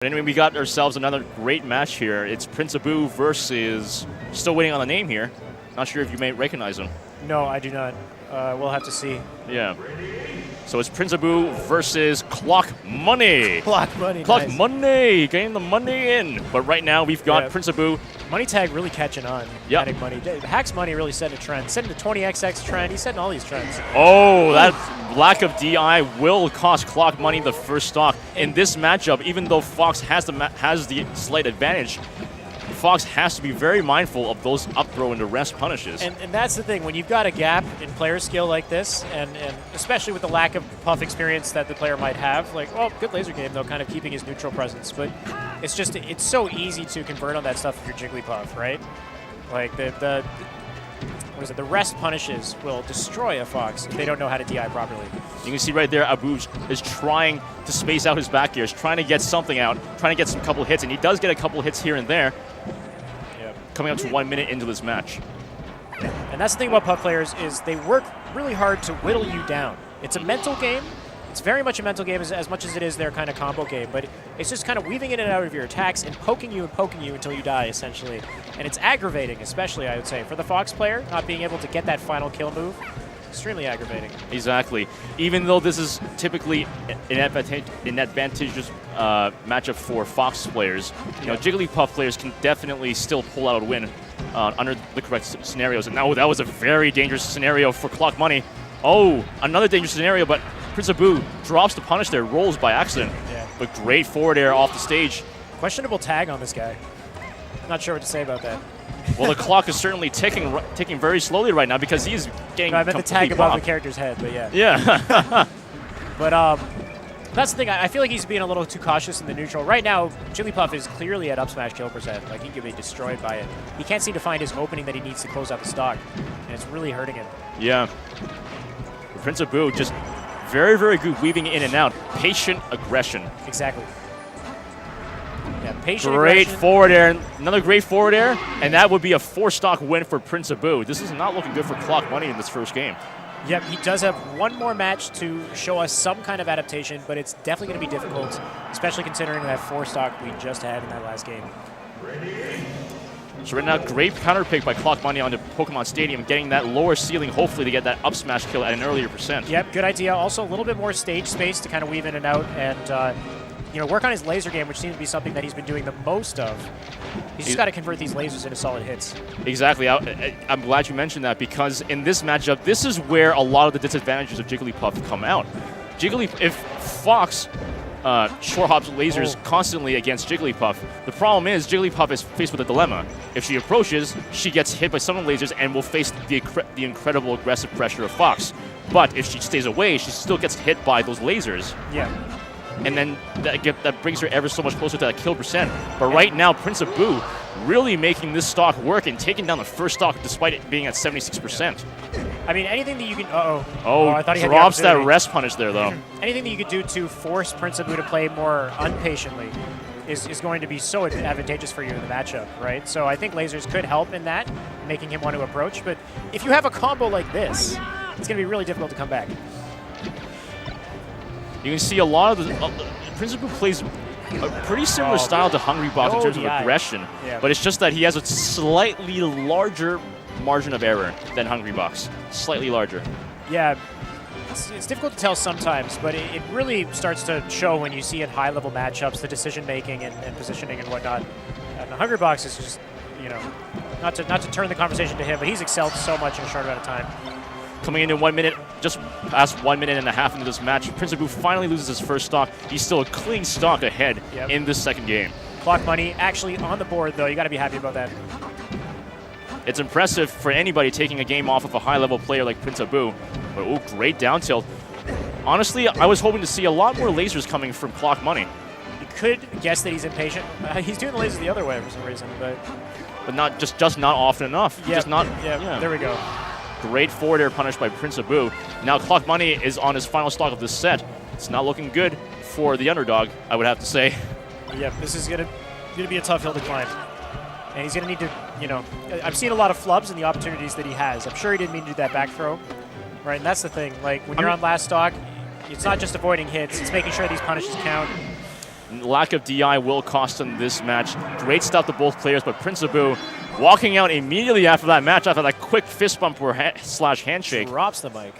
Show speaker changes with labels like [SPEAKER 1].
[SPEAKER 1] Anyway, we got ourselves another great match here. It's Prince Abu versus, still waiting on the name here. Not sure if you may recognize him.
[SPEAKER 2] No, I do not. We'll have to see.
[SPEAKER 1] Yeah. So it's Prince Abu versus Clock Money.
[SPEAKER 2] Clock Money,
[SPEAKER 1] Clock
[SPEAKER 2] nice.
[SPEAKER 1] Money, getting the money in. But right now we've got Prince Abu.
[SPEAKER 2] Money Tag really catching on.
[SPEAKER 1] Yeah.
[SPEAKER 2] Adding money. Hacks Money really setting a trend. Setting the 20XX trend. He's setting all these trends.
[SPEAKER 1] Oh, that lack of DI will cost Clock Money the first stock in this matchup. Even though Fox has the slight advantage, Fox has to be very mindful of those up throw and the rest punishes.
[SPEAKER 2] And that's the thing. When you've got a gap in player skill like this, and especially with the lack of puff experience that the player might have, like, well, good laser game, though, kind of keeping his neutral presence. But it's just, it's so easy to convert on that stuff if you're Jigglypuff, right? Like, the rest punishes will destroy a Fox if they don't know how to DI properly.
[SPEAKER 1] You can see right there, Abu is trying to space out his back airs, trying to get something out, trying to get some couple hits, and he does get a couple hits here and there. Coming up to 1 minute into this match.
[SPEAKER 2] And that's the thing about puff players is they work really hard to whittle you down. It's a mental game. It's very much a mental game as much as it is their kind of combo game, but it's just kind of weaving in and out of your attacks and poking you until you die, essentially. And it's aggravating, especially, I would say. For the Fox player, not being able to get that final kill move, extremely aggravating.
[SPEAKER 1] Exactly. Even though this is typically an advantageous matchup for Fox players, you know, Jigglypuff players can definitely still pull out a win under the correct scenarios. And now that was a very dangerous scenario for Clock Money. Oh, another dangerous scenario, but Prince Abu drops the punish there, rolls by accident.
[SPEAKER 2] Yeah.
[SPEAKER 1] But great forward air off the stage.
[SPEAKER 2] Questionable tag on this guy. Not sure what to say about that.
[SPEAKER 1] Well, the clock is certainly ticking very slowly right now because he's getting
[SPEAKER 2] I meant the tag above the character's head, but yeah.
[SPEAKER 1] Yeah.
[SPEAKER 2] But that's the thing. I feel like he's being a little too cautious in the neutral. Right now, Jigglypuff is clearly at up smash kill percent. Like, he could be destroyed by it. He can't seem to find his opening that he needs to close out the stock, and it's really hurting him.
[SPEAKER 1] Yeah. Prince Abu just very, very good weaving in and out. Patient aggression.
[SPEAKER 2] Exactly. Yeah, patient
[SPEAKER 1] great
[SPEAKER 2] aggression.
[SPEAKER 1] Forward air. Another great forward air, and that would be a 4-stock win for Prince Abu. This is not looking good for Clock Money in this first game.
[SPEAKER 2] Yep, he does have one more match to show us some kind of adaptation, but it's definitely going to be difficult, especially considering that 4-stock we just had in that last game.
[SPEAKER 1] So right now, great counter pick by Clock Money onto Pokemon Stadium, getting that lower ceiling, hopefully to get that up smash kill at an earlier percent.
[SPEAKER 2] Yep, good idea. Also, a little bit more stage space to kind of weave in and out and you know, work on his laser game, which seems to be something that he's been doing the most of. He's just got to convert these lasers into solid hits. Exactly.
[SPEAKER 1] I'm glad you mentioned that because in this matchup, this is where a lot of the disadvantages of Jigglypuff come out. If Fox short hops lasers constantly against Jigglypuff, the problem is Jigglypuff is faced with a dilemma. If she approaches, she gets hit by some of the lasers and will face the incredible aggressive pressure of Fox. But if she stays away, she still gets hit by those lasers.
[SPEAKER 2] Yeah.
[SPEAKER 1] And then that brings her ever so much closer to that kill percent. But right now, Prince Abu really making this stock work and taking down the first stock despite it being at 76%.
[SPEAKER 2] I mean, anything that you can...
[SPEAKER 1] I thought he drops that rest punish there, though.
[SPEAKER 2] Anything that you could do to force Prince Abu to play more unpatiently is going to be so advantageous for you in the matchup, right? So I think lasers could help in that, making him want to approach. But if you have a combo like this, it's going to be really difficult to come back.
[SPEAKER 1] You can see a lot of the Prince Abu plays a pretty similar style to Hungrybox in terms of aggression, but it's just that he has a slightly larger margin of error than Hungrybox. Slightly larger.
[SPEAKER 2] Yeah, it's difficult to tell sometimes, but it really starts to show when you see in high-level matchups the decision-making and positioning and whatnot. And Hungrybox is just, you know, not to turn the conversation to him, but he's excelled so much in a short amount of time.
[SPEAKER 1] Coming into 1 minute, just past 1 minute and a half into this match, Prince Abu finally loses his first stock. He's still a clean stock ahead in this second game.
[SPEAKER 2] Clock Money actually on the board, though. You got to be happy about that.
[SPEAKER 1] It's impressive for anybody taking a game off of a high-level player like Prince Abu. But great down tilt. Honestly, I was hoping to see a lot more lasers coming from Clock Money.
[SPEAKER 2] You could guess that he's impatient. He's doing the lasers the other way for some reason,
[SPEAKER 1] but not just not often enough.
[SPEAKER 2] Yeah,
[SPEAKER 1] just not.
[SPEAKER 2] Yeah, there we go.
[SPEAKER 1] Great forward air punish by Prince Abu. Now Clock Money is on his final stock of this set. It's not looking good for the underdog, I would have to say.
[SPEAKER 2] Yeah, this is gonna be a tough hill to climb. And he's gonna need to, you know, I've seen a lot of flubs in the opportunities that he has. I'm sure he didn't mean to do that back throw, right? And that's the thing. Like, when you're on last stock, it's not just avoiding hits, it's making sure these punishes count.
[SPEAKER 1] Lack of DI will cost him this match. Great stuff to both players, but Prince Abu walking out immediately after that match, after that quick fist bump or slash handshake.
[SPEAKER 2] Drops the mic.